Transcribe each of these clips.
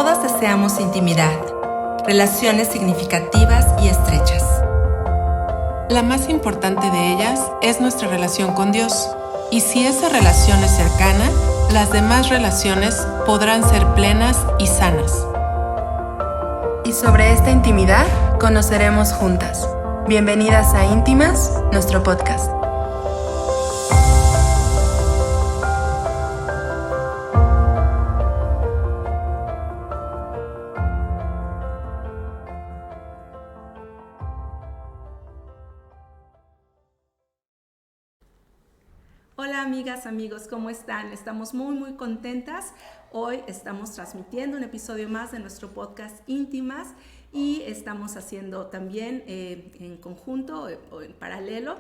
Todas deseamos intimidad, relaciones significativas y estrechas. La más importante de ellas es nuestra relación con Dios. Y si esa relación es cercana, las demás relaciones podrán ser plenas y sanas. Y sobre esta intimidad conoceremos juntas. Bienvenidas a Íntimas, nuestro podcast. Hola amigas, amigos, ¿cómo están? Estamos muy contentas. Hoy estamos transmitiendo un episodio más de nuestro podcast Íntimas y estamos haciendo también en conjunto o en paralelo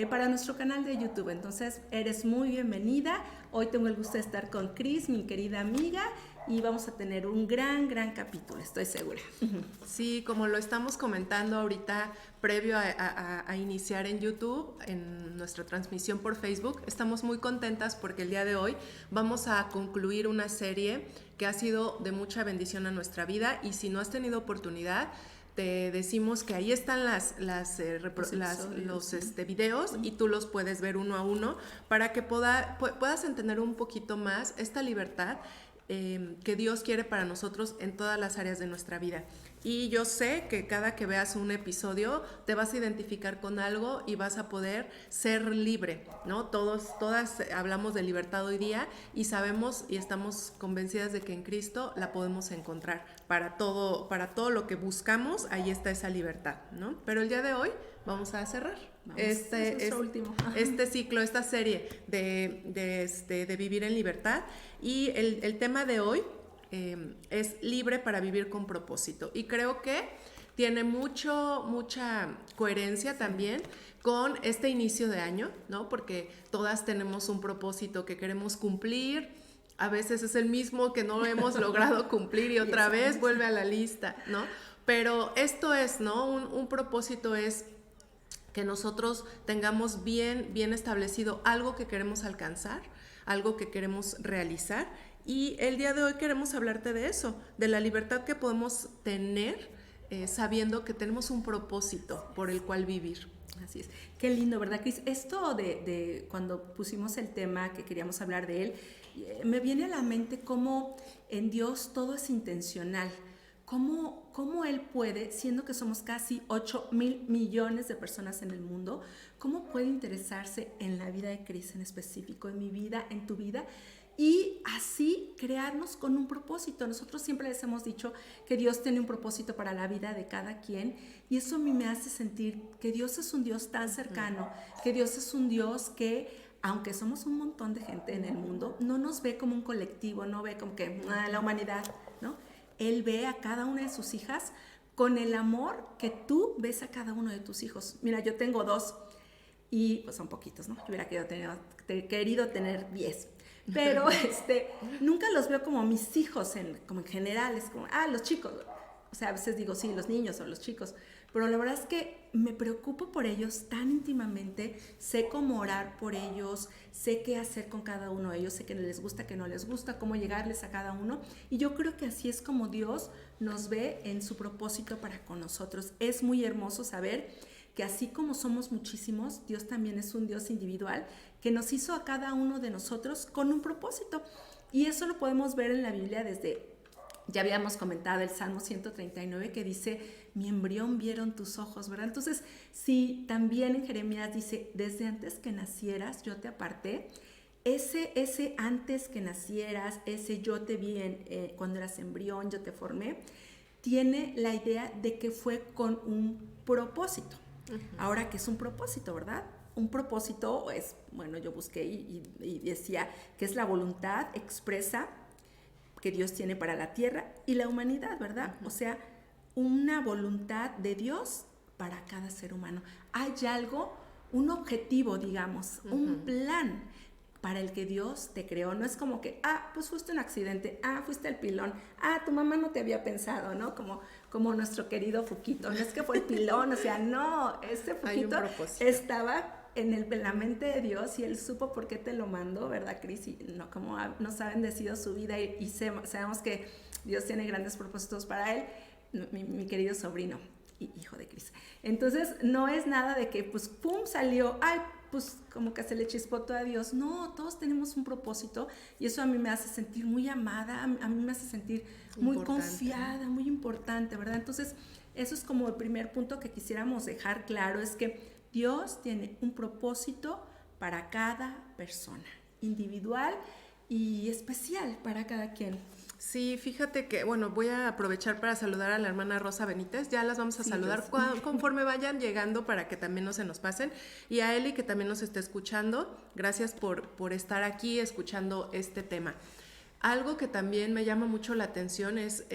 para nuestro canal de YouTube. Entonces, eres muy bienvenida. Hoy tengo el gusto de estar con Cris, mi querida amiga, y vamos a tener un gran capítulo, estoy segura. Sí, como lo estamos comentando ahorita, previo a iniciar en YouTube, en nuestra transmisión por Facebook, estamos muy contentas porque el día de hoy vamos a concluir una serie que ha sido de mucha bendición a nuestra vida, y si no has tenido oportunidad, te decimos que ahí están los videos, y tú los puedes ver uno a uno para que puedas entender un poquito más esta libertad que Dios quiere para nosotros en todas las áreas de nuestra vida. Y yo sé que cada que veas un episodio te vas a identificar con algo y vas a poder ser libre, ¿no? Todas hablamos de libertad hoy día y sabemos y estamos convencidas de que en Cristo la podemos encontrar. Para todo lo que buscamos, ahí está esa libertad, ¿no? Pero el día de hoy vamos a cerrar este ciclo, esta serie de vivir en libertad, y el tema de hoy es libre para vivir con propósito, y creo que tiene mucha coherencia también con este inicio de año, ¿no? Porque todas tenemos un propósito que queremos cumplir. A veces es el mismo que no hemos logrado cumplir y otra vez vuelve a la lista, ¿no? Pero esto es, ¿no? Un propósito es que nosotros tengamos bien establecido algo que queremos alcanzar, algo que queremos realizar, y el día de hoy queremos hablarte de eso, de la libertad que podemos tener sabiendo que tenemos un propósito por el cual vivir. Así es. Qué lindo, ¿verdad, Cris? Esto de cuando pusimos el tema que queríamos hablar de él, me viene a la mente cómo en Dios todo es intencional. ¿Cómo Él puede, siendo que somos casi 8,000 millones de personas en el mundo, cómo puede interesarse en la vida de Cris en específico, en mi vida, en tu vida, y así crearnos con un propósito? Nosotros siempre les hemos dicho que Dios tiene un propósito para la vida de cada quien, y eso a mí me hace sentir que Dios es un Dios tan cercano, que Dios es un Dios que, aunque somos un montón de gente en el mundo, no nos ve como un colectivo, no ve como que la humanidad, ¿no? Él ve a cada una de sus hijas con el amor que tú ves a cada uno de tus hijos. Mira, yo tengo 2 y pues son poquitos, ¿no? Yo hubiera querido tener 10. Pero nunca los veo como mis hijos como en general, es como, los chicos. O sea, a veces digo, sí, los niños o los chicos. Pero la verdad es que me preocupo por ellos tan íntimamente, sé cómo orar por ellos, sé qué hacer con cada uno de ellos, sé qué les gusta, qué no les gusta, cómo llegarles a cada uno. Y yo creo que así es como Dios nos ve en su propósito para con nosotros. Es muy hermoso saber que así como somos muchísimos, Dios también es un Dios individual que nos hizo a cada uno de nosotros con un propósito. Y eso lo podemos ver en la Biblia ya habíamos comentado el Salmo 139 que dice, mi embrión vieron tus ojos, ¿verdad? Entonces, si también en Jeremías dice, desde antes que nacieras yo te aparté, ese antes que nacieras, ese yo te vi cuando eras embrión, yo te formé, tiene la idea de que fue con un propósito. Uh-huh. Ahora, ¿qué es un propósito, verdad? Un propósito es, bueno, yo busqué y decía que es la voluntad expresa que Dios tiene para la tierra y la humanidad, ¿verdad? Uh-huh. O sea, una voluntad de Dios para cada ser humano. Hay algo, un objetivo, digamos, uh-huh, un plan para el que Dios te creó. No es como que, pues fuiste un accidente, fuiste el pilón, tu mamá no te había pensado, ¿no? Como nuestro querido Fuquito. No es que fue el pilón, o sea, no, ese Fuquito estaba en la mente de Dios y Él supo por qué te lo mandó, ¿verdad, Cris? Y no, como nos ha bendecido su vida y sabemos que Dios tiene grandes propósitos para Él, mi querido sobrino, hijo de Cris. Entonces, no es nada de que, pues, pum, salió, ay, pues, como que se le chispó todo a Dios. No, todos tenemos un propósito y eso a mí me hace sentir muy amada, a mí me hace sentir muy confiada, muy importante, ¿verdad? Entonces, eso es como el primer punto que quisiéramos dejar claro, es que Dios tiene un propósito para cada persona, individual y especial para cada quien. Sí, fíjate que, bueno, voy a aprovechar para saludar a la hermana Rosa Benítez, ya las vamos a saludar conforme vayan llegando para que también no se nos pasen, y a Eli que también nos está escuchando, gracias por estar aquí escuchando este tema. Algo que también me llama mucho la atención es,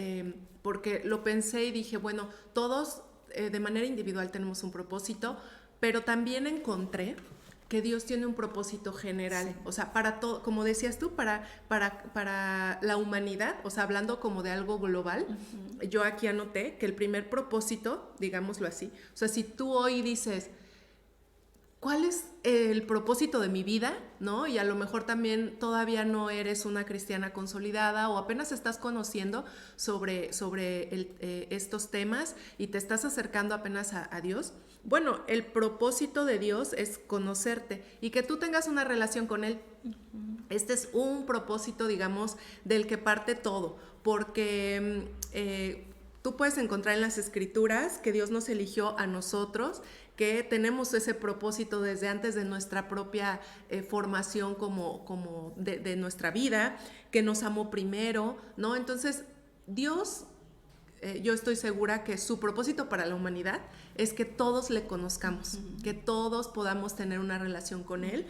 porque lo pensé y dije, bueno, todos de manera individual tenemos un propósito, pero también encontré que Dios tiene un propósito general, sí. O sea, para todo, como decías tú, para la humanidad, o sea, hablando como de algo global, yo aquí anoté que el primer propósito, digámoslo así, o sea, si tú hoy dices, ¿cuál es el propósito de mi vida? ¿No? Y a lo mejor también todavía no eres una cristiana consolidada o apenas estás conociendo sobre estos temas y te estás acercando apenas a Dios. Bueno, el propósito de Dios es conocerte y que tú tengas una relación con Él. Este es un propósito, digamos, del que parte todo, porque tú puedes encontrar en las Escrituras que Dios nos eligió a nosotros, que tenemos ese propósito desde antes de nuestra propia formación como de nuestra vida, que nos amó primero, ¿no? Entonces, Dios, yo estoy segura que su propósito para la humanidad es que todos le conozcamos, que todos podamos tener una relación con Él,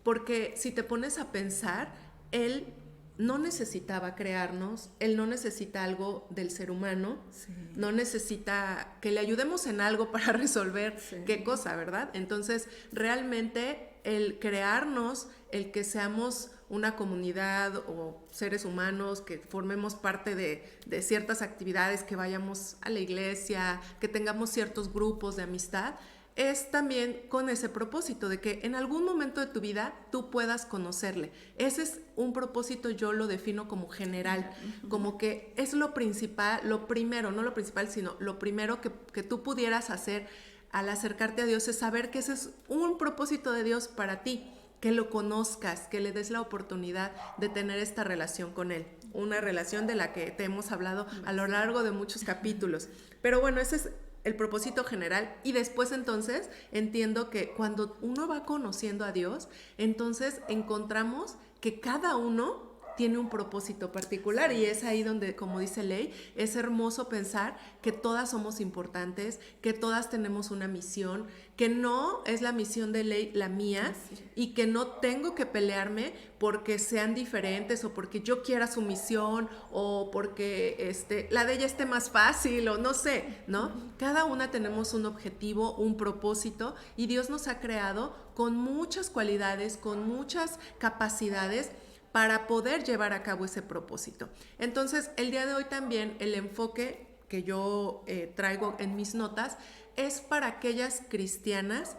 porque si te pones a pensar, Él no necesitaba crearnos, Él no necesita algo del ser humano, sí. No necesita que le ayudemos en algo para resolver qué cosa, ¿verdad? Entonces, realmente el crearnos, el que seamos una comunidad o seres humanos, que formemos parte de ciertas actividades, que vayamos a la iglesia, que tengamos ciertos grupos de amistad, es también con ese propósito de que en algún momento de tu vida tú puedas conocerle. Ese es un propósito, yo lo defino como general, como que es lo principal, lo primero, no lo principal, sino lo primero que tú pudieras hacer al acercarte a Dios es saber que ese es un propósito de Dios para ti, que lo conozcas, que le des la oportunidad de tener esta relación con Él, una relación de la que te hemos hablado a lo largo de muchos capítulos. Pero bueno, ese es el propósito general, y después entonces entiendo que cuando uno va conociendo a Dios, entonces encontramos que cada uno tiene un propósito particular, y es ahí donde, como dice Ley, es hermoso pensar que todas somos importantes, que todas tenemos una misión, que no es la misión de Ley la mía, y que no tengo que pelearme porque sean diferentes o porque yo quiera su misión o porque la de ella esté más fácil o no sé, ¿no? Cada una tenemos un objetivo, un propósito, y Dios nos ha creado con muchas cualidades, con muchas capacidades para poder llevar a cabo ese propósito. Entonces, el día de hoy también el enfoque que yo traigo en mis notas es para aquellas cristianas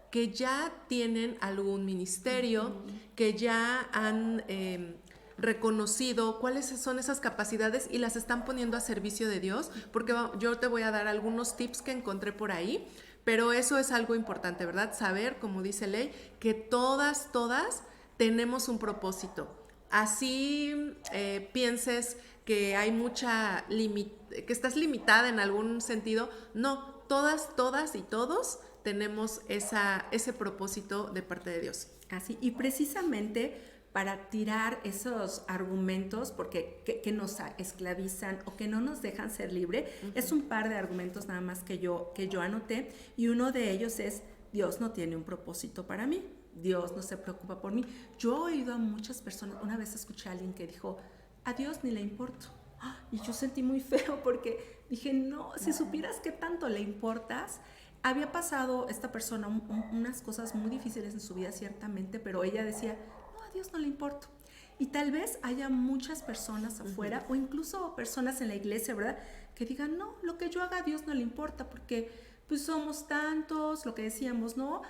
que ya tienen algún ministerio, que ya han reconocido cuáles son esas capacidades y las están poniendo a servicio de Dios, porque yo te voy a dar algunos tips que encontré por ahí, pero eso es algo importante, ¿verdad? Saber, como dice Ley, que todas tenemos un propósito. Así pienses que hay que estás limitada en algún sentido, no, todas y todos tenemos ese propósito de parte de Dios. Así, y precisamente para tirar esos argumentos que nos esclavizan o que no nos dejan ser libre, es un par de argumentos nada más que yo anoté, y uno de ellos es: Dios no tiene un propósito para mí. Dios no se preocupa por mí. Yo he oído a muchas personas, una vez escuché a alguien que dijo, a Dios ni le importo. Y yo sentí muy feo porque dije, no, si supieras qué tanto le importas. Había pasado esta persona unas cosas muy difíciles en su vida, ciertamente, pero ella decía, no, a Dios no le importo. Y tal vez haya muchas personas afuera, o incluso personas en la iglesia, ¿verdad?, que digan, no, lo que yo haga a Dios no le importa, porque pues somos tantos, lo que decíamos, ¿no?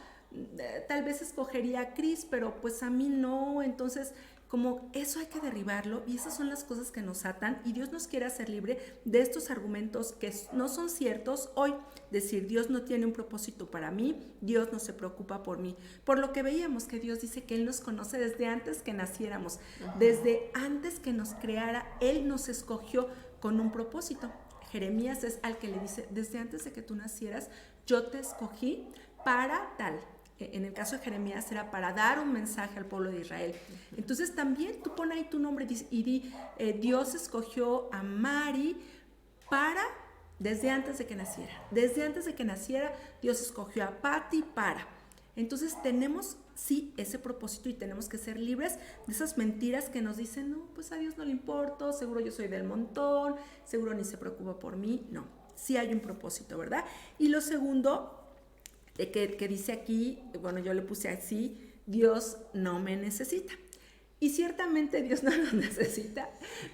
Tal vez escogería a Cris, pero pues a mí no, entonces como eso hay que derribarlo y esas son las cosas que nos atan y Dios nos quiere hacer libre de estos argumentos que no son ciertos hoy. Decir, Dios no tiene un propósito para mí, Dios no se preocupa por mí. Por lo que veíamos que Dios dice que Él nos conoce desde antes que naciéramos, desde antes que nos creara, Él nos escogió con un propósito. Jeremías es al que le dice, desde antes de que tú nacieras, yo te escogí para tal. En el caso de Jeremías era para dar un mensaje al pueblo de Israel. Entonces también tú pon ahí tu nombre y di, Dios escogió a Mari para, desde antes de que naciera. Desde antes de que naciera, Dios escogió a Patti para. Entonces tenemos, sí, ese propósito y tenemos que ser libres de esas mentiras que nos dicen, no, pues a Dios no le importo, seguro yo soy del montón, seguro ni se preocupa por mí. No, sí hay un propósito, ¿verdad? Y lo segundo que dice aquí, bueno, yo le puse así, Dios no me necesita. Y ciertamente Dios no nos necesita,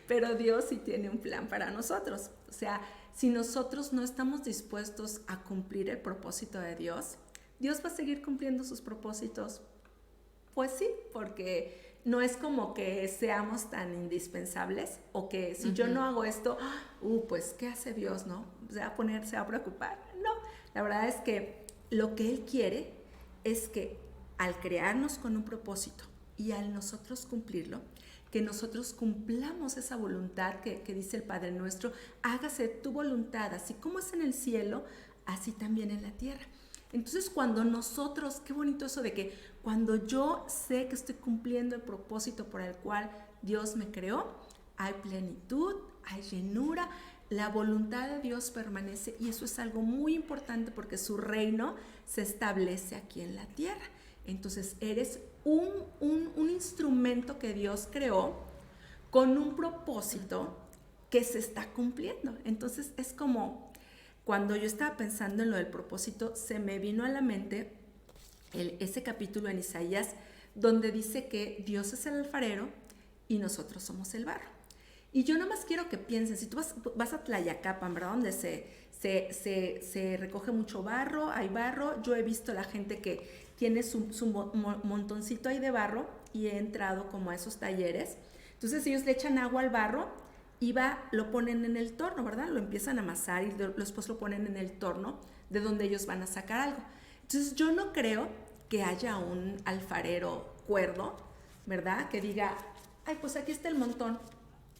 pero Dios sí tiene un plan para nosotros. O sea, si nosotros no estamos dispuestos a cumplir el propósito de Dios, Dios va a seguir cumpliendo sus propósitos. Pues sí, porque no es como que seamos tan indispensables o que si yo no hago esto, pues ¿qué hace Dios, no? ¿Se va a preocupar? No, la verdad es que lo que Él quiere es que al crearnos con un propósito y al nosotros cumplirlo, que nosotros cumplamos esa voluntad que dice el Padre Nuestro, hágase tu voluntad, así como es en el cielo, así también en la tierra. Entonces cuando nosotros, qué bonito eso de que cuando yo sé que estoy cumpliendo el propósito por el cual Dios me creó, hay plenitud, hay llenura, la voluntad de Dios permanece y eso es algo muy importante porque su reino se establece aquí en la tierra. Entonces eres un instrumento que Dios creó con un propósito que se está cumpliendo. Entonces es como cuando yo estaba pensando en lo del propósito, se me vino a la mente ese capítulo en Isaías donde dice que Dios es el alfarero y nosotros somos el barro. Y yo nomás quiero que piensen, si tú vas a Tlayacapan, ¿verdad? Donde se recoge mucho barro, hay barro. Yo he visto la gente que tiene su montoncito ahí de barro y he entrado como a esos talleres. Entonces ellos le echan agua al barro y lo ponen en el torno, ¿verdad? Lo empiezan a amasar y después lo ponen en el torno de donde ellos van a sacar algo. Entonces yo no creo que haya un alfarero cuerdo, ¿verdad? Que diga, ay, pues aquí está el montón,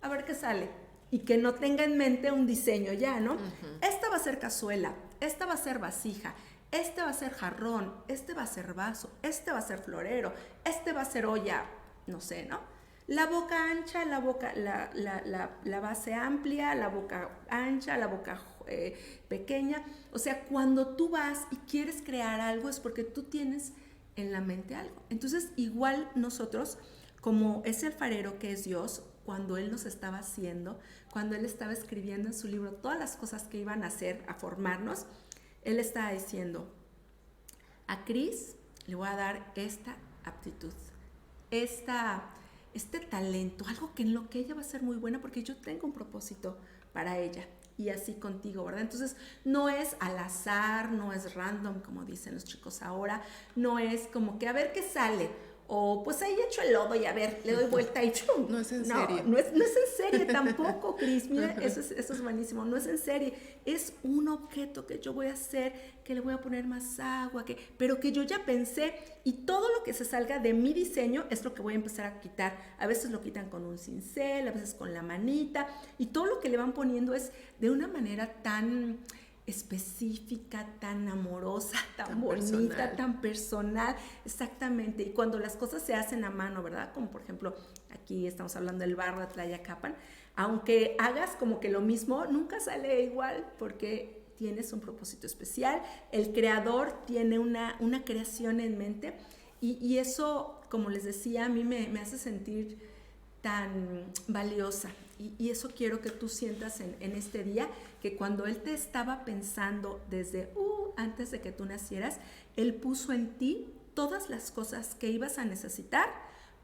a ver qué sale. Y que no tenga en mente un diseño ya, ¿no? Esta va a ser cazuela, esta va a ser vasija, este va a ser jarrón, este va a ser vaso, este va a ser florero, este va a ser olla, no sé, ¿no? La boca ancha, la base amplia, la boca ancha, la boca pequeña. O sea, cuando tú vas y quieres crear algo es porque tú tienes en la mente algo. Entonces, igual nosotros, como ese alfarero que es Dios, cuando Él nos estaba haciendo, cuando Él estaba escribiendo en su libro todas las cosas que iban a hacer, a formarnos, Él estaba diciendo, a Cris le voy a dar esta aptitud, este talento, algo que en lo que ella va a ser muy buena porque yo tengo un propósito para ella. Y así contigo, ¿verdad? Entonces no es al azar, no es random, como dicen los chicos ahora, no es como que a ver qué sale. O pues ahí echo el lodo y a ver, le doy vuelta y ¡chum! No es en serie. No es en serie tampoco, Cris. Mira, eso es buenísimo. No es en serie. Es un objeto que yo voy a hacer, que le voy a poner más agua, pero que yo ya pensé y todo lo que se salga de mi diseño es lo que voy a empezar a quitar. A veces lo quitan con un cincel, a veces con la manita y todo lo que le van poniendo es de una manera tan específica, tan amorosa, tan bonita, personal. Tan personal, exactamente. Y cuando las cosas se hacen a mano, ¿verdad? Como por ejemplo, aquí estamos hablando del barro de Tlayacapan, aunque hagas como que lo mismo, nunca sale igual porque tienes un propósito especial, el creador tiene una creación en mente y eso, como les decía, a mí me hace sentir tan valiosa. Y eso quiero que tú sientas en este día, que cuando Él te estaba pensando desde antes de que tú nacieras, Él puso en ti todas las cosas que ibas a necesitar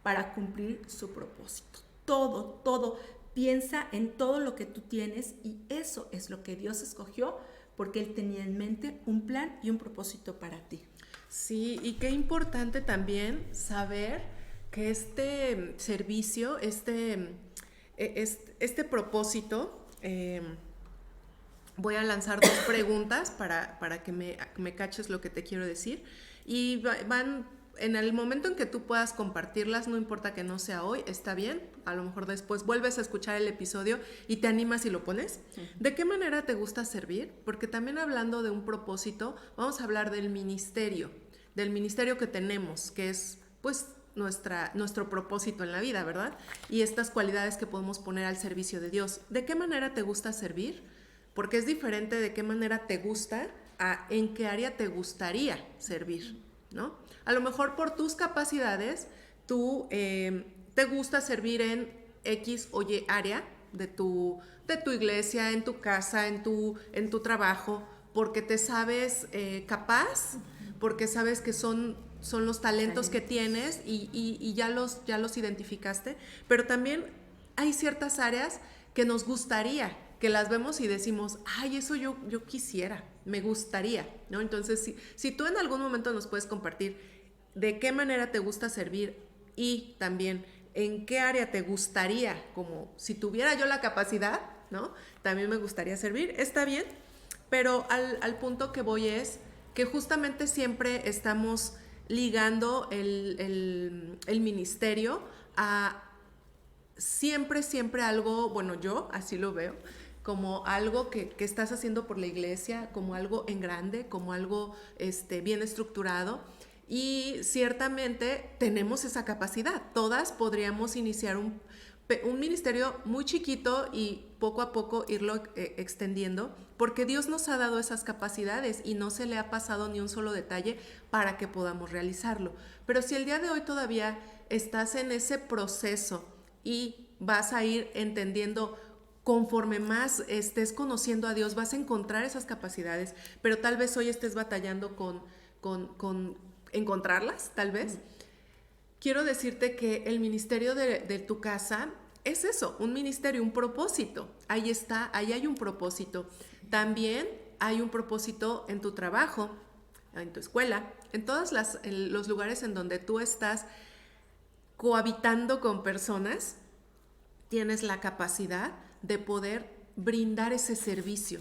para cumplir su propósito. Todo. Piensa en todo lo que tú tienes y eso es lo que Dios escogió porque Él tenía en mente un plan y un propósito para ti. Sí, y qué importante también saber que este servicio, este propósito, voy a lanzar dos preguntas para que me caches lo que te quiero decir. Y van, en el momento en que tú puedas compartirlas, no importa que no sea hoy, está bien. A lo mejor después vuelves a escuchar el episodio y te animas y lo pones. ¿De qué manera te gusta servir? Porque también hablando de un propósito, vamos a hablar del ministerio que tenemos, que es pues nuestro propósito en la vida, ¿verdad? Y estas cualidades que podemos poner al servicio de Dios. ¿De qué manera te gusta servir? Porque es diferente de qué manera te gusta a en qué área te gustaría servir, ¿no? A lo mejor por tus capacidades, tú te gusta servir en X o Y área de tu iglesia, en tu casa, en tu trabajo, porque te sabes capaz, porque sabes que son los talentos que tienes y ya los identificaste, pero también hay ciertas áreas que nos gustaría, que las vemos y decimos, ay, eso yo quisiera, me gustaría, ¿no? Entonces, si tú en algún momento nos puedes compartir de qué manera te gusta servir y también en qué área te gustaría, como si tuviera yo la capacidad, ¿no? También me gustaría servir, está bien, pero al punto que voy es que justamente siempre estamos ligando el ministerio a siempre algo, bueno, yo así lo veo, como algo que estás haciendo por la iglesia, como algo en grande, como algo bien estructurado. Y ciertamente tenemos esa capacidad. Todas podríamos iniciar un ministerio muy chiquito y poco a poco irlo extendiendo, porque Dios nos ha dado esas capacidades y no se le ha pasado ni un solo detalle para que podamos realizarlo. Pero si el día de hoy todavía estás en ese proceso y vas a ir entendiendo, conforme más estés conociendo a Dios, vas a encontrar esas capacidades, pero tal vez hoy estés batallando con encontrarlas, tal vez. Quiero decirte que el ministerio de tu casa es eso, un ministerio, un propósito. Ahí está, ahí hay un propósito. También hay un propósito en tu trabajo, en tu escuela, en todos los lugares en donde tú estás cohabitando con personas, tienes la capacidad de poder brindar ese servicio.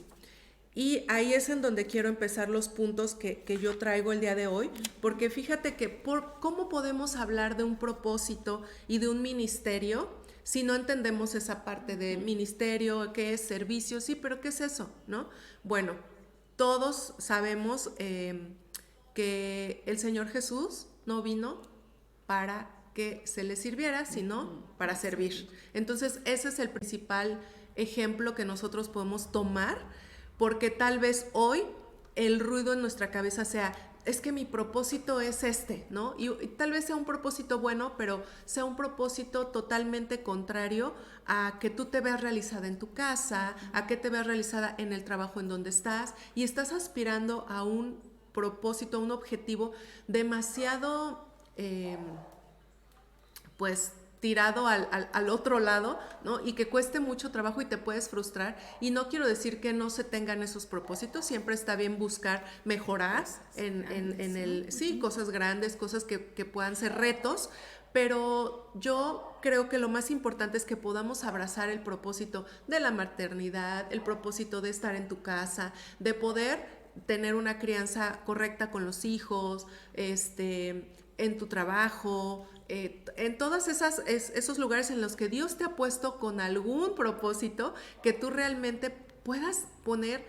Y ahí es en donde quiero empezar los puntos que yo traigo el día de hoy, porque fíjate que ¿cómo podemos hablar de un propósito y de un ministerio si no entendemos esa parte de ministerio, qué es servicio? Sí, pero ¿qué es eso? ¿No? Bueno, todos sabemos que el Señor Jesús no vino para que se le sirviera, sino para servir. Entonces, ese es el principal ejemplo que nosotros podemos tomar, porque tal vez hoy el ruido en nuestra cabeza sea, es que mi propósito es ¿no? Y tal vez sea un propósito bueno, pero sea un propósito totalmente contrario a que tú te veas realizada en tu casa, a que te veas realizada en el trabajo en donde estás, y estás aspirando a un propósito, a un objetivo demasiado, pues, tirado al otro lado, ¿no? Y que cueste mucho trabajo y te puedes frustrar. Y no quiero decir que no se tengan esos propósitos, siempre está bien buscar mejorar sí, cosas grandes, cosas que puedan ser retos, pero yo creo que lo más importante es que podamos abrazar el propósito de la maternidad, el propósito de estar en tu casa, de poder tener una crianza correcta con los hijos, en tu trabajo, en todos esos lugares en los que Dios te ha puesto con algún propósito, que tú realmente puedas poner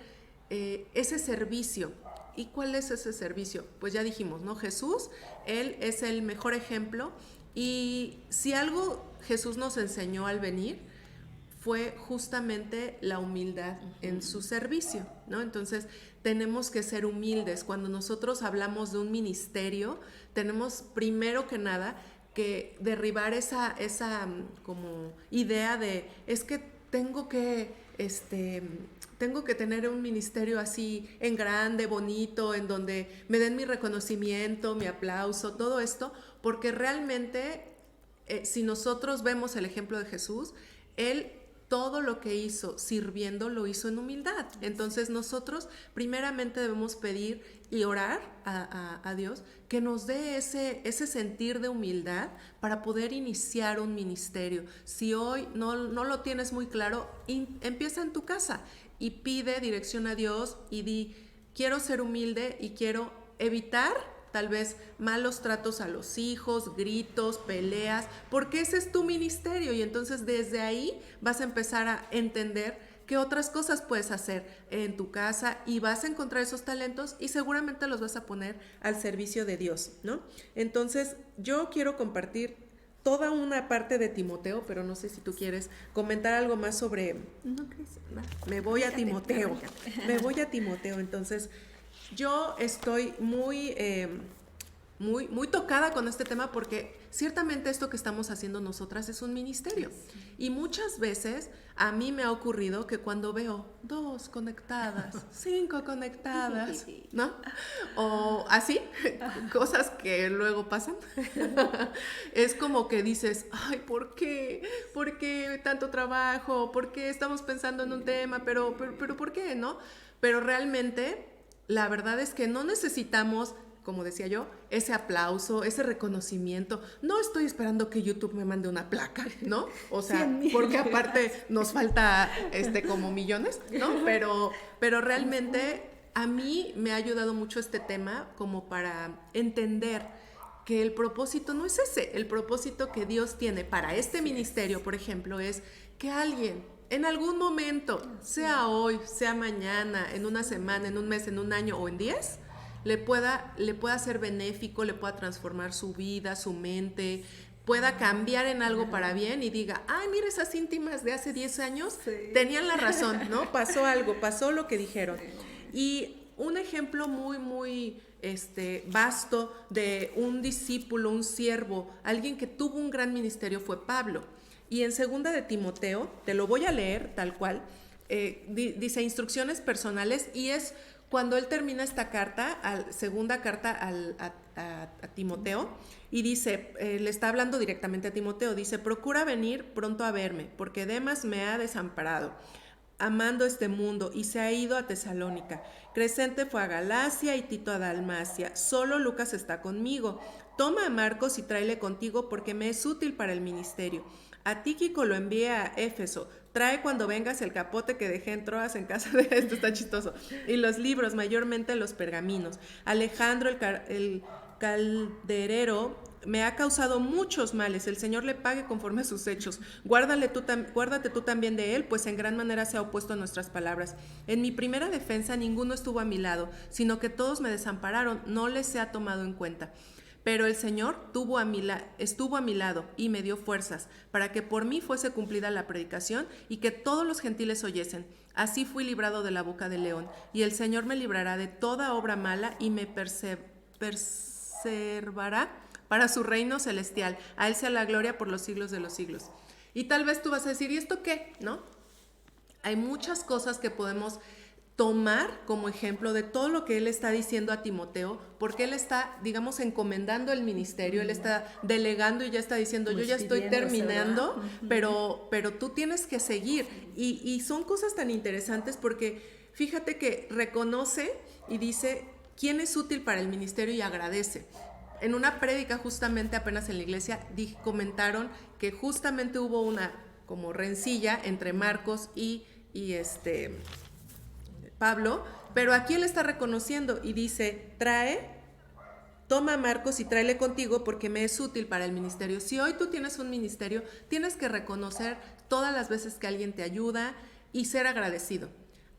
ese servicio. ¿Y cuál es ese servicio? Pues ya dijimos, ¿no? Jesús, Él es el mejor ejemplo, y si algo Jesús nos enseñó al venir, fue justamente la humildad en su servicio, ¿no? Entonces, tenemos que ser humildes. Cuando nosotros hablamos de un ministerio, tenemos primero que nada que derribar esa como idea de, es que tengo que tener un ministerio así en grande, bonito, en donde me den mi reconocimiento, mi aplauso, todo esto, porque realmente si nosotros vemos el ejemplo de Jesús, Él todo lo que hizo sirviendo lo hizo en humildad. Entonces nosotros primeramente debemos pedir y orar a Dios que nos dé ese sentir de humildad para poder iniciar un ministerio. Si hoy no lo tienes muy claro, empieza en tu casa y pide dirección a Dios y di, quiero ser humilde y quiero evitar tal vez malos tratos a los hijos, gritos, peleas, porque ese es tu ministerio y entonces desde ahí vas a empezar a entender qué otras cosas puedes hacer en tu casa y vas a encontrar esos talentos y seguramente los vas a poner al servicio de Dios, ¿no? Entonces yo quiero compartir toda una parte de Timoteo, pero no sé si tú quieres comentar algo más sobre... No, Cris, no. Me voy a Timoteo, Arráncate. me voy a Timoteo, entonces... Yo estoy muy tocada con este tema porque ciertamente esto que estamos haciendo nosotras es un ministerio. Y muchas veces a mí me ha ocurrido que cuando veo 2 conectadas, 5 conectadas, ¿no? O así, cosas que luego pasan, es como que dices, ay, ¿por qué? ¿Por qué tanto trabajo? ¿Por qué estamos pensando en un tema? Pero ¿por qué, no? Pero realmente... La verdad es que no necesitamos, como decía yo, ese aplauso, ese reconocimiento. No estoy esperando que YouTube me mande una placa, ¿no? O sea, porque aparte nos falta como millones, ¿no? Pero realmente a mí me ha ayudado mucho este tema como para entender que el propósito no es ese. El propósito que Dios tiene para este ministerio, por ejemplo, es que alguien... en algún momento, sea hoy, sea mañana, en una semana, en un mes, en un año o en 10, le pueda ser benéfico, le pueda transformar su vida, su mente, pueda cambiar en algo para bien y diga, ay, mira esas íntimas de hace 10 años, tenían la razón, ¿no? Pasó algo, pasó lo que dijeron. Y un ejemplo muy vasto de un discípulo, un siervo, alguien que tuvo un gran ministerio fue Pablo. Y en 2 de Timoteo, te lo voy a leer tal cual, dice instrucciones personales y es cuando él termina esta carta, segunda carta a Timoteo y dice, le está hablando directamente a Timoteo, dice, procura venir pronto a verme porque Demas me ha desamparado, amando este mundo y se ha ido a Tesalónica. Crescente fue a Galacia y Tito a Dalmacia, solo Lucas está conmigo. Toma a Marcos y tráele contigo porque me es útil para el ministerio. A Tíquico lo envié a Éfeso. Trae cuando vengas el capote que dejé en Troas en casa de... Esto está chistoso. Y los libros, mayormente los pergaminos. Alejandro, el calderero, me ha causado muchos males. El Señor le pague conforme a sus hechos. Guárdate tú también de él, pues en gran manera se ha opuesto a nuestras palabras. En mi primera defensa ninguno estuvo a mi lado, sino que todos me desampararon. No les se ha tomado en cuenta. Pero el Señor estuvo a mi lado y me dio fuerzas para que por mí fuese cumplida la predicación y que todos los gentiles oyesen. Así fui librado de la boca del león, y el Señor me librará de toda obra mala y me preservará para su reino celestial. A Él sea la gloria por los siglos de los siglos. Y tal vez tú vas a decir, ¿y esto qué? ¿No? Hay muchas cosas que podemos tomar como ejemplo de todo lo que él está diciendo a Timoteo, porque él está, digamos, encomendando el ministerio, él está delegando y ya está diciendo, yo ya estoy terminando, pero tú tienes que seguir. Y son cosas tan interesantes porque fíjate que reconoce y dice quién es útil para el ministerio y agradece. En una prédica justamente apenas en la iglesia comentaron que justamente hubo una como rencilla entre Marcos y Pablo, pero aquí él está reconociendo y dice, toma a Marcos y tráele contigo porque me es útil para el ministerio. Si hoy tú tienes un ministerio, tienes que reconocer todas las veces que alguien te ayuda y ser agradecido,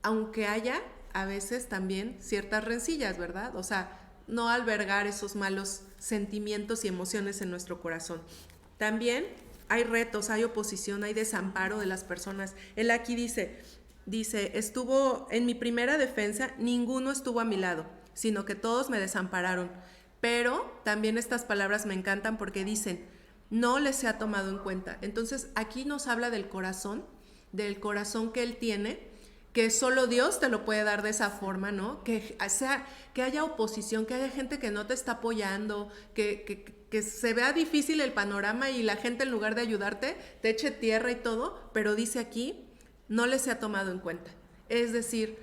aunque haya a veces también ciertas rencillas, ¿verdad? O sea, no albergar esos malos sentimientos y emociones en nuestro corazón. También hay retos, hay oposición, hay desamparo de las personas. Él aquí dice, estuvo en mi primera defensa, ninguno estuvo a mi lado, sino que todos me desampararon. Pero también estas palabras me encantan porque dicen, no les se ha tomado en cuenta. Entonces aquí nos habla del corazón que él tiene, que solo Dios te lo puede dar de esa forma, ¿no? Que haya oposición, que haya gente que no te está apoyando, que se vea difícil el panorama y la gente en lugar de ayudarte te eche tierra y todo, pero dice aquí, no les se ha tomado en cuenta. Es decir,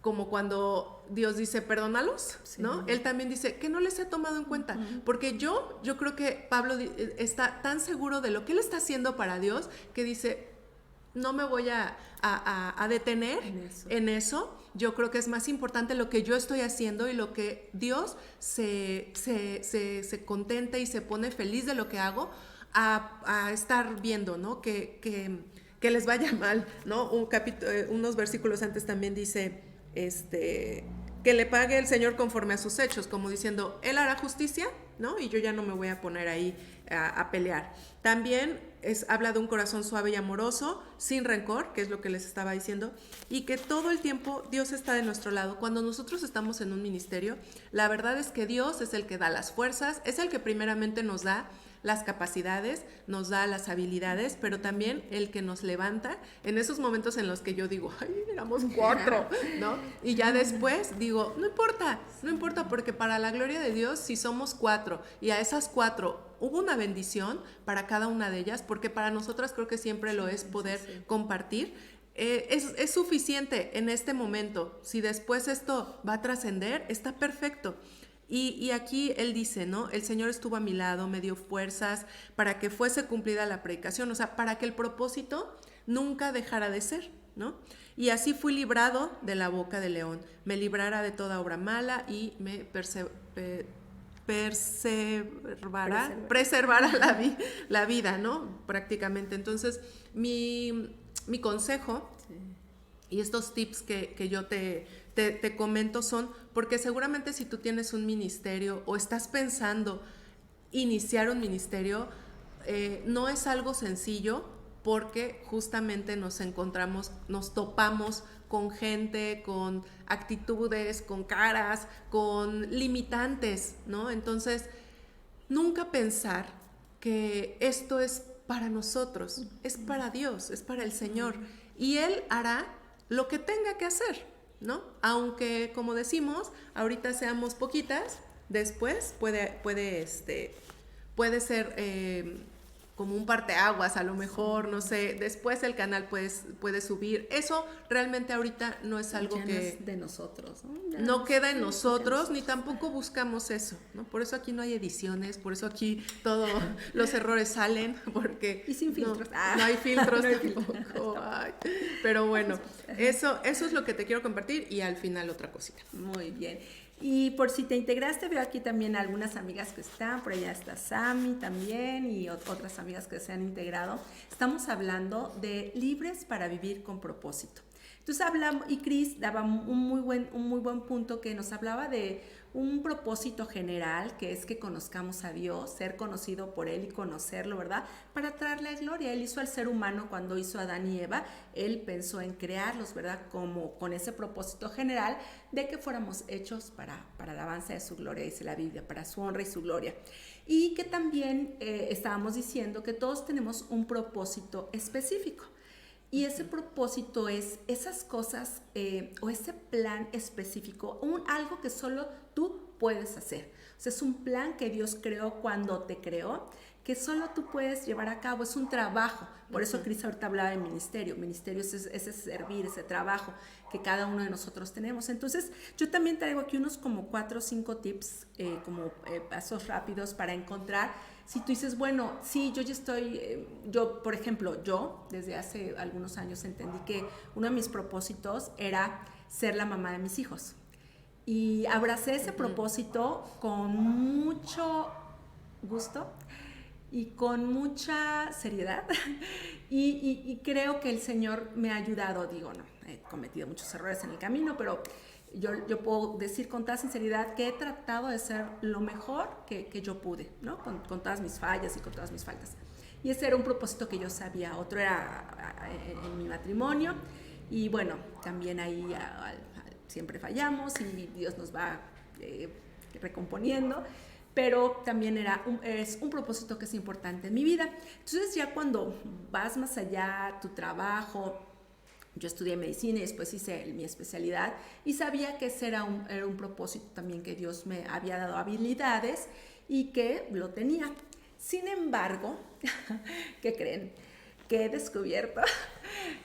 como cuando Dios dice, perdónalos, ¿no? Sí. Él también dice que no les he tomado en cuenta, porque yo creo que Pablo está tan seguro de lo que él está haciendo para Dios, que dice, no me voy a detener en eso. Yo creo que es más importante lo que yo estoy haciendo y lo que Dios se contenta y se pone feliz de lo que hago, a estar viendo, ¿no? Que les vaya mal, ¿no? Unos versículos antes también dice, que le pague el Señor conforme a sus hechos, como diciendo, Él hará justicia, ¿no? Y yo ya no me voy a poner ahí a pelear. También habla de un corazón suave y amoroso, sin rencor, que es lo que les estaba diciendo, y que todo el tiempo Dios está de nuestro lado. Cuando nosotros estamos en un ministerio, la verdad es que Dios es el que da las fuerzas, es el que primeramente nos da las capacidades, nos da las habilidades, pero también el que nos levanta en esos momentos en los que yo digo, ay, éramos 4, ¿no? Y ya después digo, no importa, porque para la gloria de Dios, si somos 4 y a esas 4 hubo una bendición para cada una de ellas, porque para nosotras creo que siempre lo es poder compartir. Es suficiente en este momento. Si después esto va a trascender, está perfecto. Y aquí él dice, ¿no? El Señor estuvo a mi lado, me dio fuerzas para que fuese cumplida la predicación, o sea, para que el propósito nunca dejara de ser, ¿no? Y así fui librado de la boca del león, me librará de toda obra mala y me preservará la vida, ¿no? Prácticamente. Entonces, mi consejo, sí, y estos tips que yo te comento son, porque seguramente si tú tienes un ministerio o estás pensando iniciar un ministerio, no es algo sencillo, porque justamente nos topamos con gente, con actitudes, con caras, con limitantes, ¿no? Entonces, nunca pensar que esto es para nosotros, es para Dios, es para el Señor, y Él hará lo que tenga que hacer, ¿no? Aunque, como decimos, ahorita seamos poquitas, después puede ser como un parteaguas, a lo mejor, no sé, después el canal puede subir. Eso realmente ahorita no es algo ya que... no es de nosotros, ¿no? No queda en nosotros, ni tampoco buscamos eso, ¿no? Por eso aquí no hay ediciones, por eso aquí todos los errores salen, porque... Y sin filtros. No hay filtros tampoco. Ay. Pero bueno, eso es lo que te quiero compartir, y al final otra cosita. Muy bien. Y por si te integraste, veo aquí también algunas amigas que están, por allá está Sami también y otras amigas que se han integrado. Estamos hablando de libres para vivir con propósito. Entonces hablamos, y Cris daba un muy buen punto, que nos hablaba de un propósito general, que es que conozcamos a Dios, ser conocido por Él y conocerlo, ¿verdad? Para traerle gloria. Él hizo al ser humano cuando hizo a Adán y Eva, Él pensó en crearlos, ¿verdad? Como con ese propósito general de que fuéramos hechos para la alabanza de su gloria, dice la Biblia, para su honra y su gloria. Y que también estábamos diciendo que todos tenemos un propósito específico. Y ese propósito es esas cosas o ese plan específico, algo que solo tú puedes hacer. O sea, es un plan que Dios creó cuando te creó, que solo tú puedes llevar a cabo, es un trabajo. Por eso Cris ahorita hablaba de ministerio. Ministerio es ese servir, ese trabajo que cada uno de nosotros tenemos. Entonces, yo también traigo aquí unos como 4 o 5 tips, pasos rápidos para encontrar. Si tú dices, bueno, sí, yo ya estoy, por ejemplo, yo desde hace algunos años entendí que uno de mis propósitos era ser la mamá de mis hijos. Y abracé ese propósito con mucho gusto y con mucha seriedad. Y creo que el Señor me ha ayudado. Digo, no, he cometido muchos errores en el camino, pero yo puedo decir con toda sinceridad que he tratado de ser lo mejor que yo pude, ¿no? Con todas mis fallas y con todas mis faltas. Y ese era un propósito que yo sabía. Otro era en mi matrimonio. Y bueno, también ahí siempre fallamos y Dios nos va recomponiendo. Pero también es un propósito que es importante en mi vida. Entonces ya cuando vas más allá, tu trabajo, Yo estudié medicina y después hice mi especialidad y sabía que ese era un propósito también, que Dios me había dado habilidades y que lo tenía. Sin embargo, ¿qué creen? Que he descubierto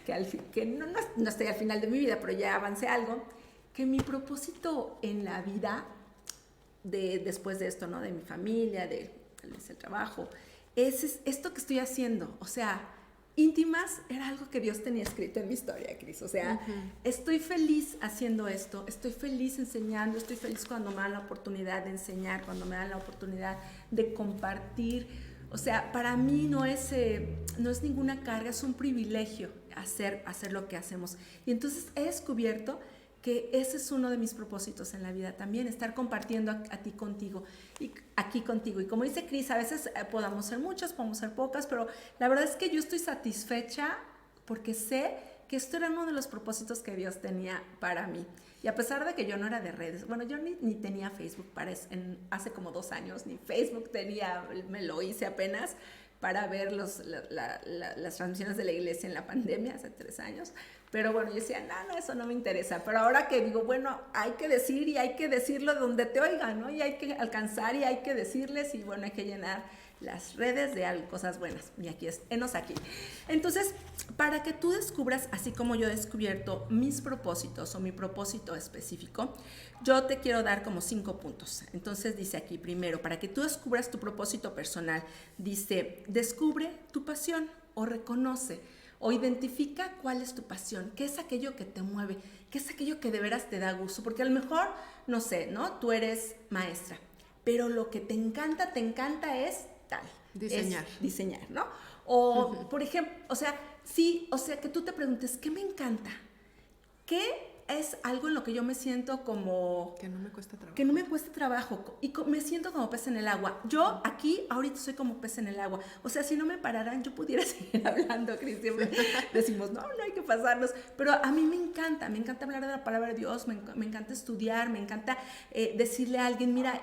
que no estoy al final de mi vida, pero ya avancé algo, que mi propósito en la vida, después de esto, ¿no? De mi familia, del trabajo, es esto que estoy haciendo. O sea, Íntimas era algo que Dios tenía escrito en mi historia, Cris. O sea, estoy feliz haciendo esto, estoy feliz enseñando, estoy feliz cuando me dan la oportunidad de enseñar, cuando me dan la oportunidad de compartir. O sea, para mí no es ninguna carga, es un privilegio hacer lo que hacemos. Y entonces he descubierto que ese es uno de mis propósitos en la vida también, estar compartiendo a ti contigo y aquí contigo. Y como dice Cris, a veces podamos ser muchas, podemos ser pocas, pero la verdad es que yo estoy satisfecha porque sé que esto era uno de los propósitos que Dios tenía para mí. Y a pesar de que yo no era de redes, bueno, yo ni tenía Facebook hace como 2 años, ni Facebook tenía, me lo hice apenas para ver las transmisiones de la iglesia en la pandemia hace 3 años. Pero bueno, yo decía, no, eso no me interesa. Pero ahora que digo, bueno, hay que decir y hay que decirlo donde te oigan, ¿no? Y hay que alcanzar y hay que decirles y bueno, hay que llenar las redes de cosas buenas. Y enos aquí. Entonces, para que tú descubras, así como yo he descubierto mis propósitos o mi propósito específico, yo te quiero dar como 5 puntos. Entonces dice aquí, primero, para que tú descubras tu propósito personal, dice, descubre tu pasión o reconoce o identifica cuál es tu pasión, qué es aquello que te mueve, qué es aquello que de veras te da gusto, porque a lo mejor, no sé, ¿no? Tú eres maestra, pero lo que te encanta es tal. Diseñar. Es diseñar, ¿no? O, por ejemplo, o sea, sí, o sea, que tú te preguntes, ¿qué me encanta? ¿Qué es algo en lo que yo me siento como... Que no me cuesta trabajo. Que no me cuesta trabajo y me siento como pez en el agua. Yo aquí, ahorita soy como pez en el agua. O sea, si no me pararan, yo pudiera seguir hablando, Cris. Siempre decimos, no hay que pasarnos. Pero a mí me encanta hablar de la palabra de Dios, me encanta estudiar, me encanta decirle a alguien, mira,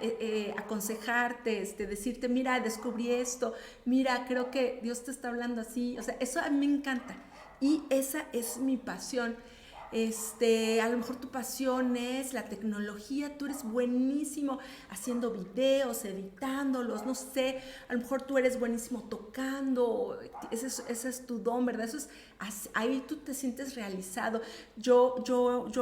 aconsejarte, decirte, mira, descubrí esto, mira, creo que Dios te está hablando así. O sea, eso a mí me encanta. Y esa es mi pasión. A lo mejor tu pasión es la tecnología, tú eres buenísimo haciendo videos, editándolos, no sé, a lo mejor tú eres buenísimo tocando, ese es tu don, ¿verdad? Ahí tú te sientes realizado. Yo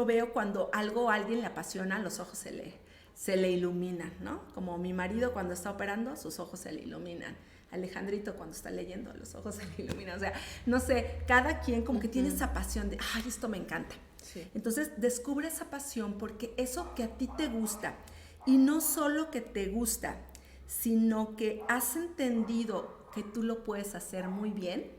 veo cuando algo a alguien le apasiona, los ojos se le iluminan, ¿no? Como mi marido cuando está operando, sus ojos se le iluminan. Alejandrito cuando está leyendo, los ojos se le iluminan. O sea, no sé, cada quien como que tiene esa pasión de, ay, esto me encanta. Sí. Entonces, descubre esa pasión porque eso que a ti te gusta, y no solo que te gusta, sino que has entendido que tú lo puedes hacer muy bien,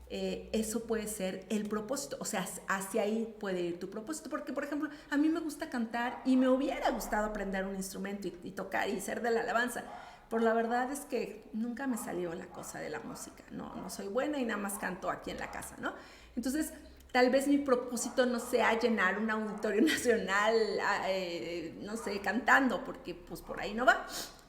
eso puede ser el propósito. O sea, hacia ahí puede ir tu propósito. Porque, por ejemplo, a mí me gusta cantar y me hubiera gustado aprender un instrumento y tocar y ser de la alabanza. Pero la verdad es que nunca me salió la cosa de la música, no soy buena y nada más canto aquí en la casa, ¿no? Entonces, tal vez mi propósito no sea llenar un auditorio nacional, no sé, cantando, porque pues por ahí no va,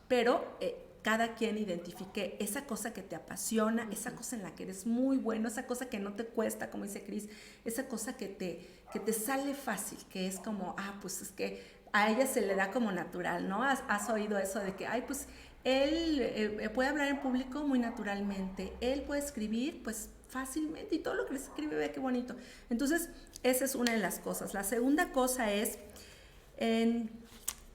pero cada quien identifique esa cosa que te apasiona, esa cosa en la que eres muy bueno, esa cosa que no te cuesta, como dice Cris, esa cosa que te sale fácil, que es como, pues es que a ella se le da como natural, ¿no? ¿Has oído eso de que, pues él puede hablar en público muy naturalmente, él puede escribir pues fácilmente y todo lo que le escribe, ve qué bonito. Entonces, esa es una de las cosas. La segunda cosa es,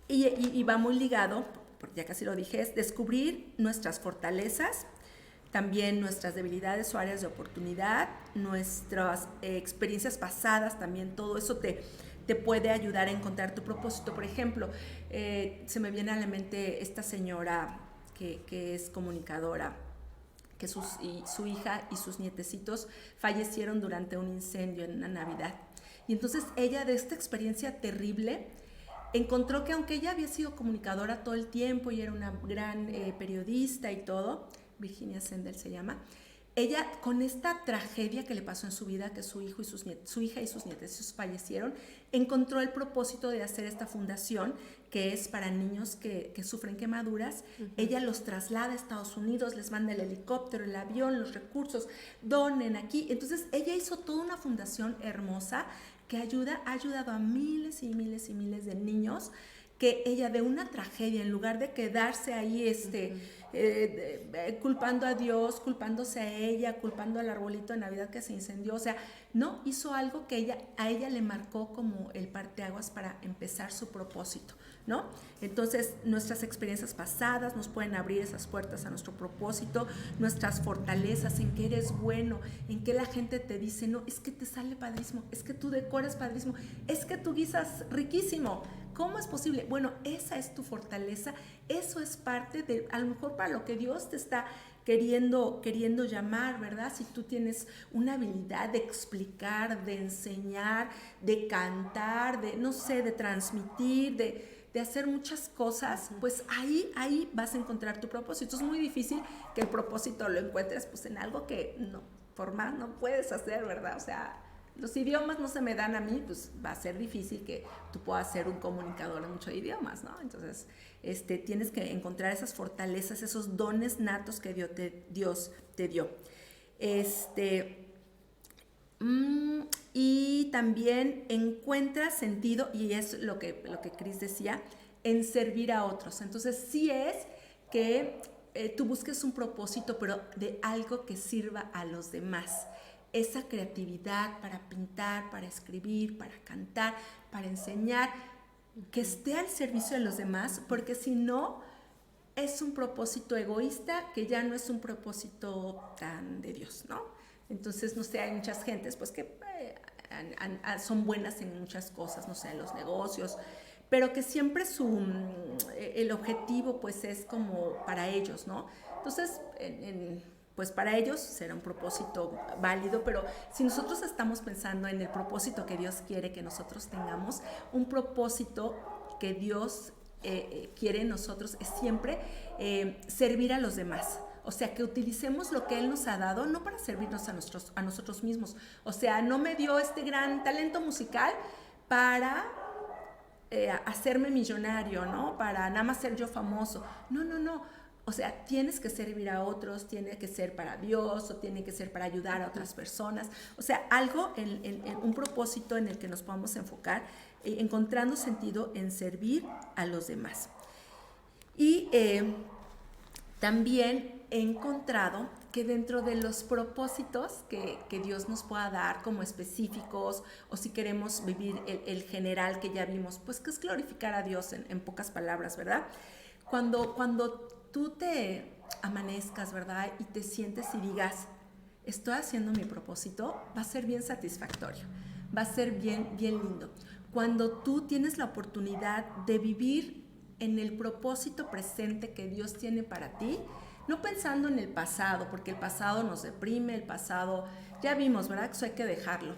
y va muy ligado, porque ya casi lo dije, es descubrir nuestras fortalezas, también nuestras debilidades o áreas de oportunidad, nuestras experiencias pasadas, también todo eso te puede ayudar a encontrar tu propósito. Por ejemplo, se me viene a la mente esta señora que es comunicadora, que su hija y sus nietecitos fallecieron durante un incendio en una Navidad. Y entonces ella, de esta experiencia terrible, encontró que aunque ella había sido comunicadora todo el tiempo y era una gran periodista y todo, Virginia Sendel se llama, ella, con esta tragedia que le pasó en su vida, que su hija y sus nietos fallecieron, encontró el propósito de hacer esta fundación que es para niños que sufren quemaduras. Ella los traslada a Estados Unidos, les manda el helicóptero, el avión, los recursos, donen aquí. Entonces ella hizo toda una fundación hermosa que ha ayudado a miles y miles y miles de niños, que ella de una tragedia, en lugar de quedarse ahí culpando a Dios, culpándose a ella, culpando al arbolito de Navidad que se incendió, o sea, no, hizo algo que a ella le marcó como el parteaguas para empezar su propósito, ¿no? Entonces, nuestras experiencias pasadas nos pueden abrir esas puertas a nuestro propósito, nuestras fortalezas, en que eres bueno, en que la gente te dice, no, es que te sale padrísimo, es que tú decoras padrísimo, es que tú guisas riquísimo. ¿Cómo es posible? Bueno, esa es tu fortaleza, eso es parte de, a lo mejor para lo que Dios te está queriendo llamar, ¿verdad? Si tú tienes una habilidad de explicar, de enseñar, de cantar, de, no sé, de transmitir, de hacer muchas cosas, pues ahí vas a encontrar tu propósito. Es muy difícil que el propósito lo encuentres pues en algo que no, por más no puedes hacer, ¿verdad? O sea, los idiomas no se me dan a mí, pues va a ser difícil que tú puedas ser un comunicador de muchos idiomas, ¿no? Entonces, tienes que encontrar esas fortalezas, esos dones natos que Dios te dio. Y también encuentra sentido, y es lo que Cris decía, en servir a otros. Entonces, sí es que tú busques un propósito, pero de algo que sirva a los demás. Esa creatividad para pintar, para escribir, para cantar, para enseñar, que esté al servicio de los demás, porque si no, es un propósito egoísta que ya no es un propósito tan de Dios, ¿no? Entonces, no sé, hay muchas gentes pues que son buenas en muchas cosas, no sé, en los negocios, pero que siempre el objetivo pues es como para ellos, ¿no? Entonces, pues para ellos será un propósito válido, pero si nosotros estamos pensando en el propósito que Dios quiere que nosotros tengamos, un propósito que Dios quiere en nosotros es siempre servir a los demás. O sea, que utilicemos lo que Él nos ha dado, no para servirnos a nosotros mismos. O sea, no me dio este gran talento musical para hacerme millonario, ¿no? Para nada más ser yo famoso. No. O sea, tienes que servir a otros, tiene que ser para Dios o tiene que ser para ayudar a otras personas. O sea, algo, un propósito en el que nos podamos enfocar, encontrando sentido en servir a los demás. Y también he encontrado que dentro de los propósitos que Dios nos pueda dar como específicos, o si queremos vivir el general que ya vimos, pues que es glorificar a Dios en pocas palabras, ¿verdad? Cuando tú te amanezcas, ¿verdad? Y te sientes y digas, estoy haciendo mi propósito, va a ser bien satisfactorio, va a ser bien lindo. Cuando tú tienes la oportunidad de vivir en el propósito presente que Dios tiene para ti, no pensando en el pasado, porque el pasado nos deprime, el pasado, ya vimos, ¿verdad? Que eso hay que dejarlo.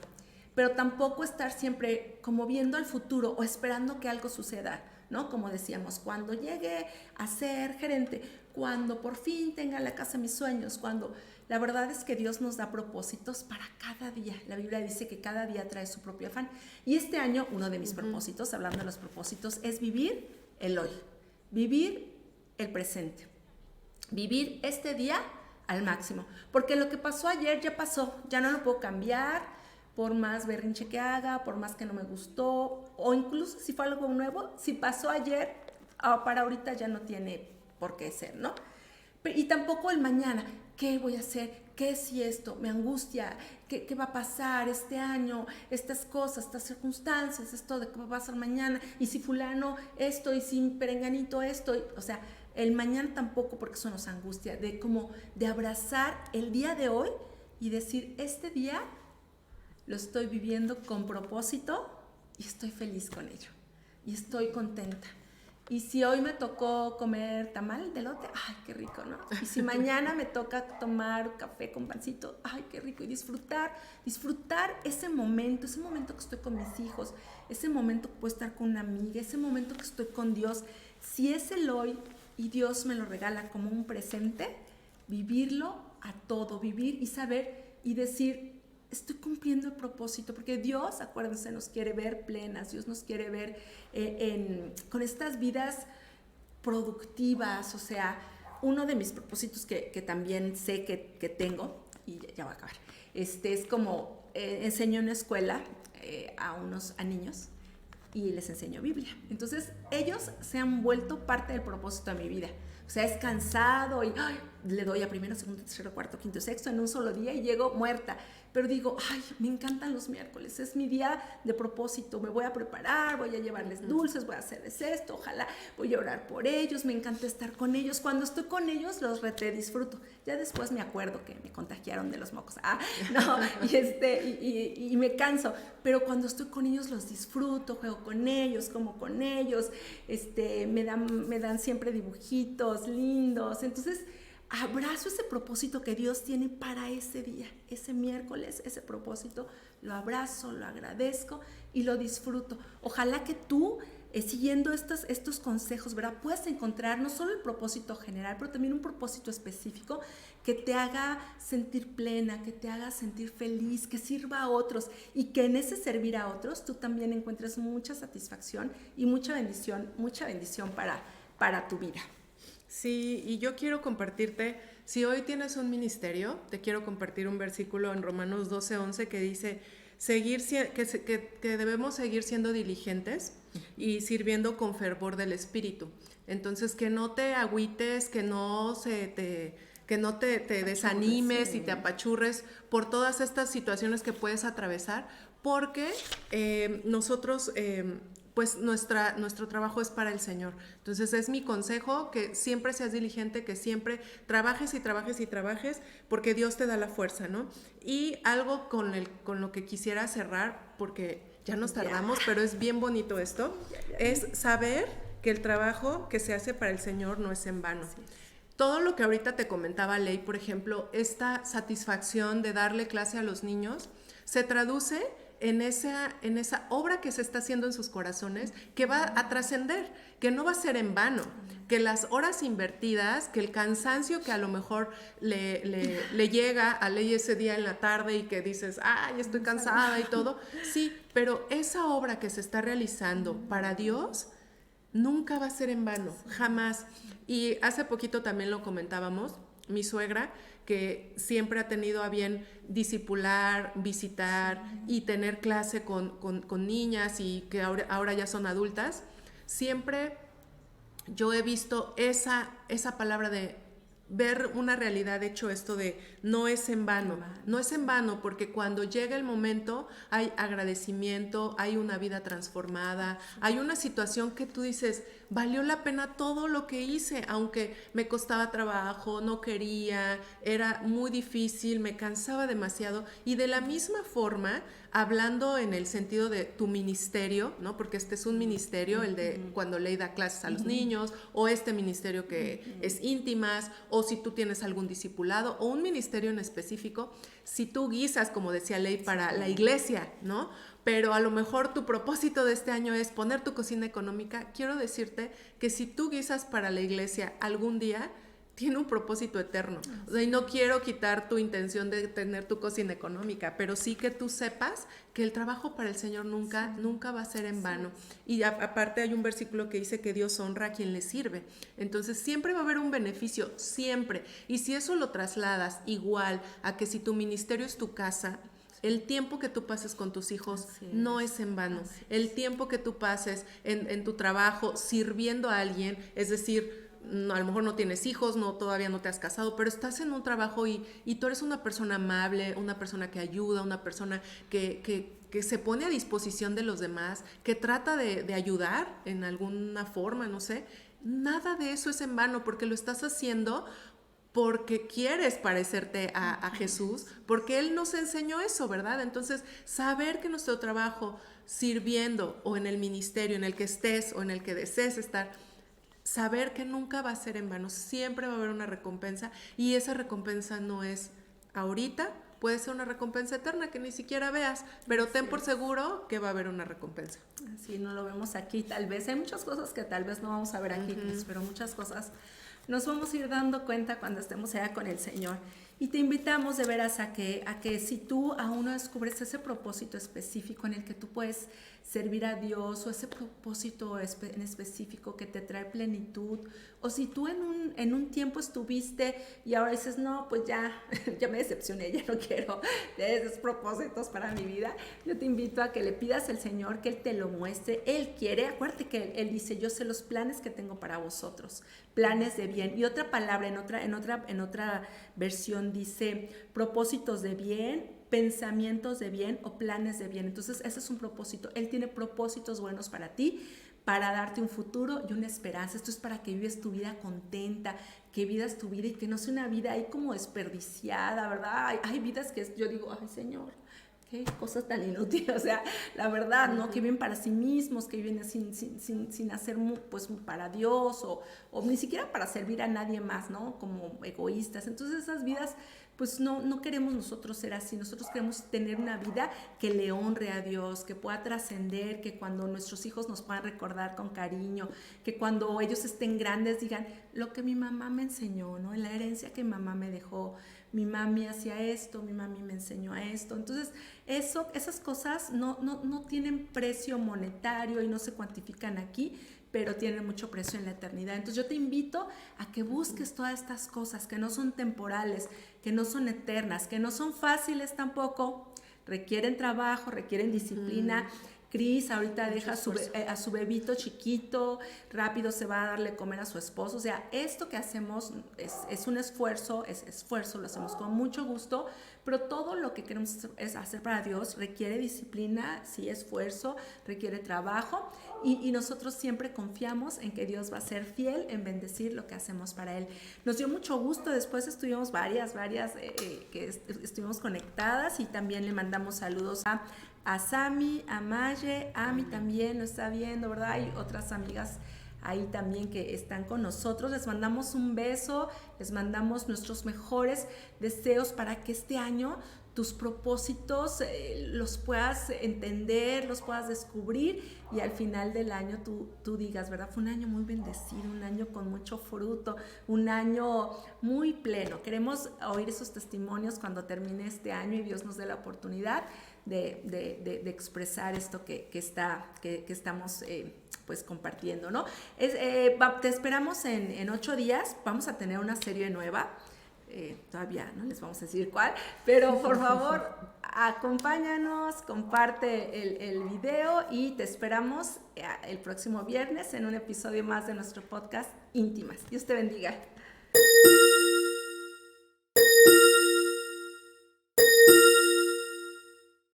Pero tampoco estar siempre como viendo al futuro o esperando que algo suceda, ¿no? Como decíamos, cuando llegue a ser gerente, cuando por fin tenga la casa de mis sueños, cuando la verdad es que Dios nos da propósitos para cada día. La Biblia dice que cada día trae su propio afán. Y este año, uno de mis propósitos, hablando de los propósitos, es vivir el hoy, vivir el presente, vivir este día al máximo. Porque lo que pasó ayer ya pasó, ya no lo puedo cambiar, por más berrinche que haga, por más que no me gustó, o incluso si fue algo nuevo, si pasó ayer, para ahorita ya no tiene por qué ser, ¿no? Y tampoco el mañana, ¿qué voy a hacer? ¿Qué si esto? Me angustia, ¿qué va a pasar este año? Estas cosas, estas circunstancias, esto de qué va a pasar mañana, y si fulano esto, y si perenganito esto, o sea, el mañana tampoco, porque eso nos angustia, de abrazar el día de hoy y decir, este día lo estoy viviendo con propósito y estoy feliz con ello. Y estoy contenta. Y si hoy me tocó comer tamal de elote, ¡ay, qué rico!, ¿no? Y si mañana me toca tomar café con pancito, ¡ay, qué rico! Y disfrutar ese momento que estoy con mis hijos, ese momento que puedo estar con una amiga, ese momento que estoy con Dios. Si es el hoy y Dios me lo regala como un presente, vivirlo a todo, vivir y saber y decir, estoy cumpliendo el propósito, porque Dios, acuérdense, nos quiere ver plenas, Dios nos quiere ver con estas vidas productivas. O sea, uno de mis propósitos que también sé que tengo, y ya voy a acabar, es como enseño en una escuela a niños y les enseño Biblia. Entonces ellos se han vuelto parte del propósito de mi vida. O sea, es cansado y le doy a primero, segundo, tercero, cuarto, quinto, sexto en un solo día y llego muerta. Pero digo, me encantan los miércoles, es mi día de propósito, me voy a preparar, voy a llevarles dulces, voy a hacerles esto, ojalá, voy a orar por ellos, me encanta estar con ellos. Cuando estoy con ellos los disfruto. Ya después me acuerdo que me contagiaron de los mocos, y me canso, pero cuando estoy con ellos los disfruto, juego con ellos, como con ellos, me dan siempre dibujitos lindos. Entonces abrazo ese propósito que Dios tiene para ese día, ese miércoles, ese propósito, lo abrazo, lo agradezco y lo disfruto. Ojalá que tú, siguiendo estos consejos, ¿verdad?, puedas encontrar no solo el propósito general, pero también un propósito específico que te haga sentir plena, que te haga sentir feliz, que sirva a otros, y que en ese servir a otros tú también encuentres mucha satisfacción y mucha bendición para tu vida. Sí, y yo quiero compartirte, si hoy tienes un ministerio, te quiero compartir un versículo en Romanos 12:11 que dice que debemos seguir siendo diligentes y sirviendo con fervor del Espíritu. Entonces, que no te agüites, que no te desanimes y te apachurres por todas estas situaciones que puedes atravesar, porque nosotros... pues nuestro trabajo es para el Señor. Entonces es mi consejo, que siempre seas diligente, que siempre trabajes y trabajes y trabajes, porque Dios te da la fuerza, ¿no? Y algo con lo que quisiera cerrar, porque ya nos tardamos, pero es bien bonito esto, es saber que el trabajo que se hace para el Señor no es en vano. Sí. Todo lo que ahorita te comentaba Ley, por ejemplo, esta satisfacción de darle clase a los niños, se traduce en esa obra que se está haciendo en sus corazones, que va a trascender, que no va a ser en vano, que las horas invertidas, que el cansancio que a lo mejor le llega a Ley ese día en la tarde y que dices, estoy cansada y todo, sí, pero esa obra que se está realizando para Dios nunca va a ser en vano, jamás. Y hace poquito también lo comentábamos, mi suegra, que siempre ha tenido a bien discipular, visitar y tener clase con niñas, y que ahora ya son adultas, siempre yo he visto esa palabra de ver una realidad, hecho esto de no es en vano, no es en vano, porque cuando llega el momento hay agradecimiento, hay una vida transformada, hay una situación que tú dices, valió la pena todo lo que hice, aunque me costaba trabajo, no quería, era muy difícil, me cansaba demasiado. Y de la misma forma, hablando en el sentido de tu ministerio, ¿no? Porque este es un ministerio, el de cuando Ley da clases a los niños, o este ministerio que es íntimas, o si tú tienes algún discipulado, o un ministerio en específico, si tú guisas, como decía Ley, para la iglesia, ¿no? Pero a lo mejor tu propósito de este año es poner tu cocina económica. Quiero decirte que si tú guisas para la iglesia algún día, tiene un propósito eterno. O sea, y no quiero quitar tu intención de tener tu cocina económica, pero sí que tú sepas que el trabajo para el Señor nunca va a ser en vano. Y aparte hay un versículo que dice que Dios honra a quien le sirve. Entonces siempre va a haber un beneficio, siempre. Y si eso lo trasladas igual a que si tu ministerio es tu casa, el tiempo que tú pases con tus hijos no es en vano. El tiempo que tú pases en tu trabajo sirviendo a alguien, es decir, a lo mejor no tienes hijos, todavía no te has casado, pero estás en un trabajo y tú eres una persona amable, una persona que ayuda, una persona que se pone a disposición de los demás, que trata de ayudar en alguna forma, no sé. Nada de eso es en vano, porque lo estás haciendo porque quieres parecerte a Jesús, porque Él nos enseñó eso, ¿verdad? Entonces, saber que nuestro trabajo sirviendo, o en el ministerio en el que estés o en el que desees estar, saber que nunca va a ser en vano, siempre va a haber una recompensa, y esa recompensa no es ahorita, puede ser una recompensa eterna que ni siquiera veas, pero ten por seguro que va a haber una recompensa. Sí, no lo vemos aquí, tal vez hay muchas cosas que tal vez no vamos a ver aquí, pero muchas cosas nos vamos a ir dando cuenta cuando estemos allá con el Señor. Y te invitamos de veras a que si tú aún no descubres ese propósito específico en el que tú puedes servir a Dios, o ese propósito en específico que te trae plenitud, o si tú en un tiempo estuviste y ahora dices, no, pues ya me decepcioné, ya no quiero esos propósitos para mi vida, yo te invito a que le pidas al Señor que Él te lo muestre. Él quiere, acuérdate que Él dice, yo sé los planes que tengo para vosotros, planes de bien. Y otra palabra en otra versión dice propósitos de bien, pensamientos de bien o planes de bien. Entonces ese es un propósito. Él tiene propósitos buenos para ti, para darte un futuro y una esperanza. Esto es para que vives tu vida contenta, que vivas tu vida y que no sea una vida ahí como desperdiciada, ¿verdad? Hay vidas que yo digo, ay, Señor, qué cosas tan inútiles, o sea, la verdad, ¿no? Que viven para sí mismos, que viven sin hacer pues para Dios o ni siquiera para servir a nadie más, ¿no? Como egoístas. Entonces esas vidas, pues no queremos nosotros ser así. Nosotros queremos tener una vida que le honre a Dios, que pueda trascender, que cuando nuestros hijos nos puedan recordar con cariño, que cuando ellos estén grandes digan, lo que mi mamá me enseñó, ¿no? La herencia que mi mamá me dejó. Mi mami hacía esto, mi mami me enseñó a esto. Entonces, esas cosas no tienen precio monetario y no se cuantifican aquí, pero tienen mucho precio en la eternidad. Entonces, yo te invito a que busques todas estas cosas que no son temporales, que no son eternas, que no son fáciles tampoco, requieren trabajo, requieren disciplina. Cris ahorita deja a su bebito chiquito, rápido se va a darle comer a su esposo. O sea, esto que hacemos es un esfuerzo, lo hacemos con mucho gusto, pero todo lo que queremos es hacer para Dios requiere disciplina, sí, esfuerzo, requiere trabajo, y nosotros siempre confiamos en que Dios va a ser fiel en bendecir lo que hacemos para Él. Nos dio mucho gusto, después estuvimos varias que estuvimos conectadas, y también le mandamos saludos a Sami, a Maye, a Ami también lo está viendo, ¿verdad? Hay otras amigas ahí también que están con nosotros. Les mandamos un beso, les mandamos nuestros mejores deseos para que este año tus propósitos los puedas entender, los puedas descubrir, y al final del año tú digas, ¿verdad? Fue un año muy bendecido, un año con mucho fruto, un año muy pleno. Queremos oír esos testimonios cuando termine este año y Dios nos dé la oportunidad de expresar esto que estamos pues compartiendo, ¿no? Te esperamos en 8 días, vamos a tener una serie nueva. Todavía no les vamos a decir cuál, pero por favor acompáñanos, comparte el video, y te esperamos el próximo viernes en un episodio más de nuestro podcast Íntimas. Dios te bendiga.